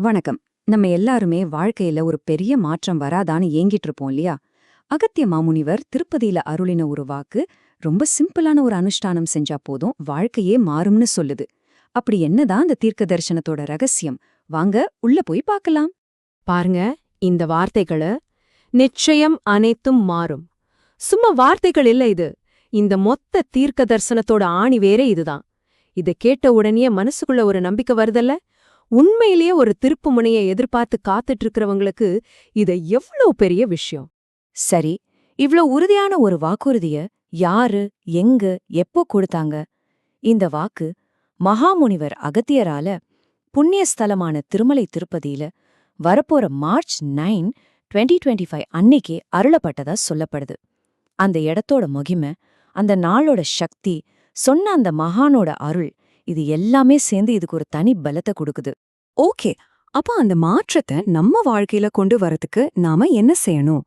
வணக்கம். நம்ம எல்லாருமே வாழ்க்கையில ஒரு பெரிய மாற்றம் வராதான்னு ஏங்கிட்டு இருப்போம் இல்லையா? அகத்திய மாமுனிவர் திருப்பதியில அருளின ஒரு வாக்கு ரொம்ப சிம்பிளான ஒரு அனுஷ்டானம் செஞ்சா போதும் வாழ்க்கையே மாறும்னு சொல்லுது. அப்படி என்னதான் அந்த தீர்க்க தரிசனத்தோட ரகசியம்? வாங்க உள்ள போய் பார்க்கலாம். பாருங்க, இந்த வார்த்தைகள நிச்சயம் அனைத்தும் மாறும். சும்மா வார்த்தைகள் இல்ல இது. இந்த மொத்த தீர்க்க தரிசனத்தோட ஆணி வேறே இதுதான். இத கேட்ட உடனே மனசுக்குள்ள ஒரு நம்பிக்கை வருதல்ல? உண்மையிலேயே ஒரு திருப்பு முனைய எதிர்பார்த்து காத்துட்டு இருக்கிறவங்களுக்கு இத எவ்வளவு பெரிய விஷயம். சரி, இவ்ளோ உறுதியான ஒரு வாக்குறுதிய யாரு, எங்க, எப்போ கொடுத்தாங்க? இந்த வாக்கு மகாமுனிவர் அகத்தியரால புண்ணிய ஸ்தலமான திருமலை திருப்பதியில வரப்போற மார்ச் 9, 2025 அன்னைக்கே அருளப்பட்டதா சொல்லப்படுது. அந்த இடத்தோட மகிமை, அந்த நாளோட சக்தி, சொன்ன அந்த மகானோட அருள், இது எல்லாமே சேர்ந்து இதுக்கு ஒரு தனி பலத்தை கொடுக்குது. ஓகே, அப்ப அந்த மாற்றத்தை நம்ம வாழ்க்கையில கொண்டு வரதுக்கு நாம என்ன செய்யணும்?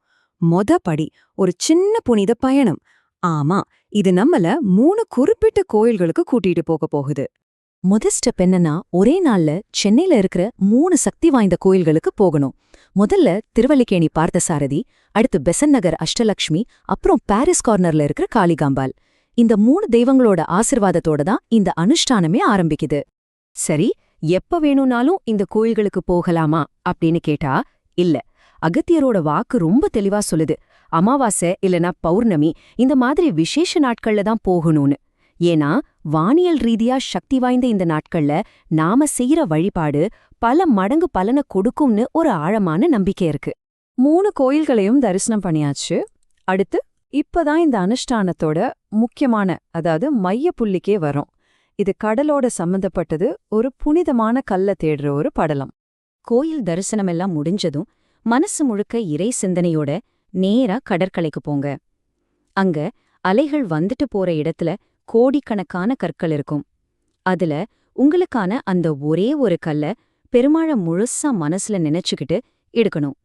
படி ஒரு சின்ன புனித பயணம். ஆமா, இது நம்மள 3 குறிப்பிட்ட கோயில்களுக்கு கூட்டிட்டு போகுது. ஸ்டெப் என்னன்னா, ஒரே நாள்ல சென்னையில இருக்கிற 3 சக்தி வாய்ந்த கோயில்களுக்கு போகணும். முதல்ல திருவல்லிக்கேணி பார்த்தசாரதி, அடுத்து பெசன்ட் நகர் அஷ்டலக்ஷ்மி, அப்புறம் பாரிஸ் கார்னர்ல இருக்கிற காளிகாம்பாள். இந்த 3 தெய்வங்களோட ஆசிர்வாதத்தோட தான் இந்த அனுஷ்டானமே ஆரம்பிக்குது. சரி, எப்ப வேணும்னாலும் இந்த கோயில்களுக்கு போகலாமா அப்படின்னு கேட்டா இல்ல. அகத்தியரோட வாக்கு ரொம்ப தெளிவா சொல்லுது. அமாவாசை இல்லனா பௌர்ணமி இந்த மாதிரி விசேஷ நாட்கள்ல தான் போகணும்னு. ஏன்னா வானியல் ரீதியா சக்தி வாய்ந்த இந்த நாட்கள்ல நாம செய்யற வழிபாடு பல மடங்கு பலனை கொடுக்கும்னு ஒரு ஆழமான நம்பிக்கை இருக்கு. 3 கோயில்களையும் தரிசனம் பண்ணியாச்சு. அடுத்து இப்பதான் இந்த அனுஷ்டானத்தோட முக்கியமான, அதாவது மைய புள்ளிக்கே வரும். இது கடலோட சம்பந்தப்பட்டது. ஒரு புனிதமான கல்ல தேடுற ஒரு படலம். கோயில் தரிசனமெல்லாம் முடிஞ்சதும் மனசு முழுக்க இறை சிந்தனையோட நேரா கடற்கரைக்கு போங்க. அங்க அலைகள் வந்துட்டு போற இடத்துல கோடிக்கணக்கான கற்கள் இருக்கும். அதுல உங்களுக்கான அந்த ஒரே ஒரு கல்ல பெருமாள முழுசா மனசுல நினைச்சுக்கிட்டு எடுக்கணும்.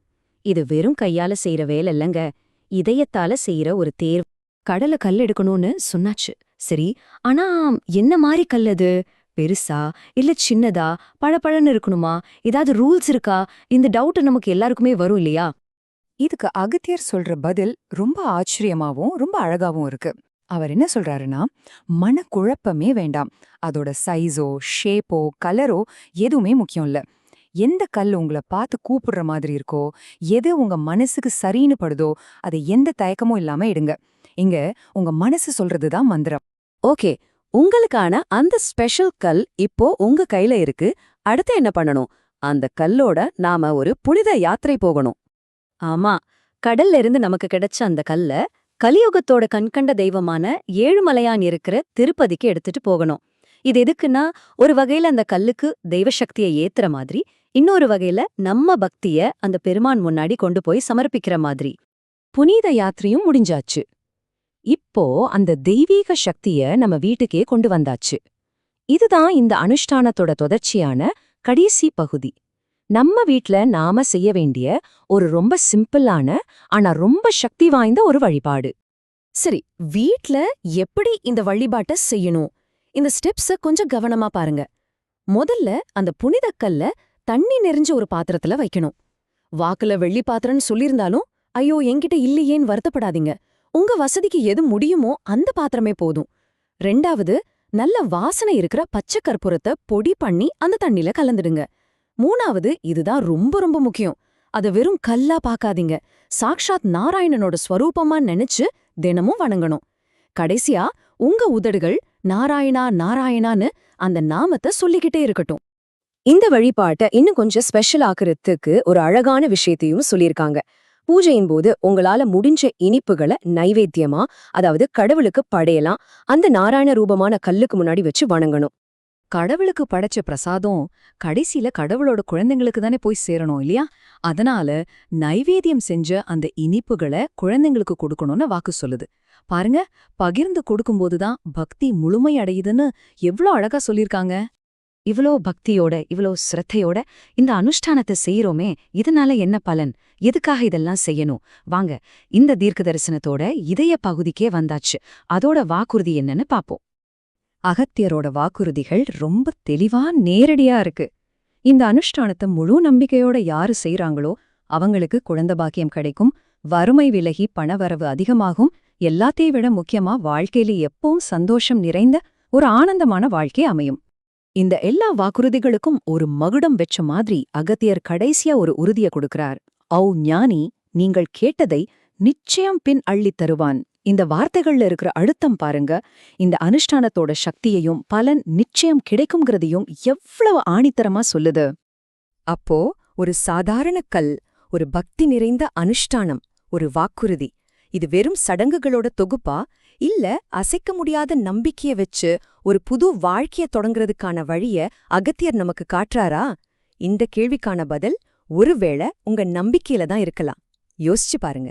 இது வெறும் கையால செய்யற வேலை இல்லங்க, இதயத்தால செய்யற ஒரு தேர்வு. கடல கல் எடுக்கணும்னு சொன்னாச்சு. சரி, ஆனா என்ன மாதிரி கல் அது? பெருசா இல்ல சின்னதா, பழப்பழன்னு இருக்கணுமா? ஏதாவது ரூல்ஸ் இருக்கா? இந்த டவுட் நமக்கு எல்லாருக்குமே வரும் இல்லையா? இதுக்கு அகத்தியர் சொல்ற பதில் ரொம்ப ஆச்சரியமாவும் ரொம்ப அழகாவும் இருக்கு. அவர் என்ன சொல்றாருன்னா, மனக்குழப்பமே வேண்டாம். அதோட சைஸோ ஷேப்போ கலரோ எதுவுமே முக்கியம் இல்ல. எந்த கல் உங்களை பார்த்து கூப்பிடுற மாதிரி இருக்கோ, எது உங்க மனசுக்கு சரின்னு படுதோ அதை எந்த தயக்கமும் இல்லாம எடுங்க. இங்க உங்க மனசு சொல்றதுதான் மந்திரம். ஓகே, உங்களுக்கான அந்த ஸ்பெஷல் கல் இப்போ உங்க கையில இருக்கு. அடுத்து என்ன பண்ணணும்? அந்த கல்லோட நாம ஒரு புனித யாத்திரை போகணும். ஆமா, கடல்ல இருந்து நமக்கு கிடைச்ச அந்த கல்ல கலியுகத்தோட கண்கண்ட தெய்வமான ஏழுமலையான் இருக்கிற திருப்பதிக்கு எடுத்துட்டு போகணும். இது எதுக்குன்னா, ஒரு வகையில அந்த கல்லுக்கு தெய்வ சக்தியை ஏத்துற மாதிரி, இன்னொரு வகையில நம்ம பக்திய அந்த பெருமான் முன்னாடி கொண்டு போய் சமர்ப்பிக்கிற மாதிரி. புனித யாத்திரையும் முடிஞ்சாச்சு. இப்போ அந்த தெய்வீக சக்திய நம்ம வீட்டுக்கே கொண்டு வந்தாச்சு. இதுதான் இந்த அனுஷ்டானத்தோட தொடர்ச்சியான கடைசி பகுதி. நம்ம வீட்ல நாம செய்ய வேண்டிய ஒரு ரொம்ப சிம்பிளான ஆனா ரொம்ப சக்தி வாய்ந்த ஒரு வழிபாடு. சரி, வீட்ல எப்படி இந்த வழிபாட்டை செய்யணும்? இந்த ஸ்டெப்ஸ கொஞ்சம் கவனமா பாருங்க. முதல்ல அந்த புனிதக்கல்ல தண்ணி நிறைஞ்ச ஒரு பாத்திரத்துல வைக்கணும். வாக்குல வெள்ளி பாத்திரம்னு சொல்லியிருந்தாலும் ஐயோ என்கிட்ட இல்லையேன்னு வருத்தப்படாதீங்க. உங்க வசதிக்கு எது முடியுமோ அந்த பாத்திரமே போதும். 2வது, நல்ல வாசனை இருக்கிற பச்சை கற்பூரத்தை பொடி பண்ணி அந்த தண்ணில கலந்துடுங்க. 3வது, இதுதான் ரொம்ப ரொம்ப முக்கியம். அத வெறும் கல்லா பாக்காதீங்க, சாக்ஷாத் நாராயணனோட ஸ்வரூபமா நினைச்சு தினமும் வணங்கணும். கடைசியா உங்க உதடுகள் நாராயணா நாராயணான்னு அந்த நாமத்தை சொல்லிக்கிட்டே இருக்கட்டும். இந்த வழிபாட்டை இன்னும் கொஞ்சம் ஸ்பெஷல் ஆக்குறதுக்கு ஒரு அழகான விஷயத்தையும் சொல்லியிருக்காங்க. பூஜையின் போது உங்களால முடிஞ்ச இனிப்புகளை நைவேத்தியமா, அதாவது கடவுளுக்கு படையலாம், அந்த நாராயண ரூபமான கல்லுக்கு முன்னாடி வச்சு வணங்கணும். கடவுளுக்கு படைச்ச பிரசாதம் கடைசியில கடவுளோட குழந்தைங்களுக்கு தானே போய் சேரணும் இல்லையா? அதனால நைவேத்தியம் செஞ்ச அந்த இனிப்புகளை குழந்தைங்களுக்கு கொடுக்கணும்னு வாக்கு சொல்லுது. பாருங்க, பகிர்ந்து கொடுக்கும்போதுதான் பக்தி முழுமை அடையுதுன்னு எவ்வளோ அழகா சொல்லியிருக்காங்க. இவ்வளோ பக்தியோட இவ்வளோ சிரத்தையோட இந்த அனுஷ்டானத்தை செய்யறோமே, இதனால என்ன பலன்? எதுக்காக இதெல்லாம் செய்யணும்? வாங்க, இந்த தீர்க்க தரிசனத்தோட இதய பகுதிக்கே வந்தாச்சு. அதோட வாக்குறுதி என்னன்னு பாப்போம். அகத்தியரோட வாக்குறுதிகள் ரொம்ப தெளிவா நேரடியா இருக்கு. இந்த அனுஷ்டானத்தை முழு நம்பிக்கையோட யாரு செய்றாங்களோ அவங்களுக்கு குழந்தை பாக்கியம் கிடைக்கும், வறுமை விலகி பணவரவு அதிகமாகும், எல்லாத்தையும் விட முக்கியமா வாழ்க்கையில எப்பவும் சந்தோஷம் நிறைந்த ஒரு ஆனந்தமான வாழ்க்கை அமையும். இந்த எல்லா வாக்குறுதிகளுக்கும் ஒரு மகுடம் வெச்ச மாதிரி அகத்தியர் கடைசியா ஒரு உறுதிய கொடுக்கிறார். "ஔ ஞானி, நீங்கள் கேட்டதை நிச்சயம் பின் அள்ளித் தருவான்." இந்த வார்த்தைகள்ல இருக்கிற அழுத்தம் பாருங்க. இந்த அனுஷ்டானத்தோட சக்தியையும் பலன் நிச்சயம் கிடைக்கும்ங்கிறதையும் எவ்வளவு ஆணித்தரமா சொல்லுது. அப்போ ஒரு சாதாரண கல், ஒரு பக்தி நிறைந்த அனுஷ்டானம், ஒரு வாக்குறுதி, இது வெறும் சடங்குகளோட தொகுப்பா, இல்ல அசைக்க முடியாத நம்பிக்கைய வச்சு ஒரு புது வாழ்க்கைய தொடங்குறதுக்கான வழிய அகத்தியர் நமக்கு காட்டுறாரா? இந்த கேள்விக்கான பதில் ஒருவேளை உங்க நம்பிக்கையில தான் இருக்கலாம். யோசிச்சு பாருங்க.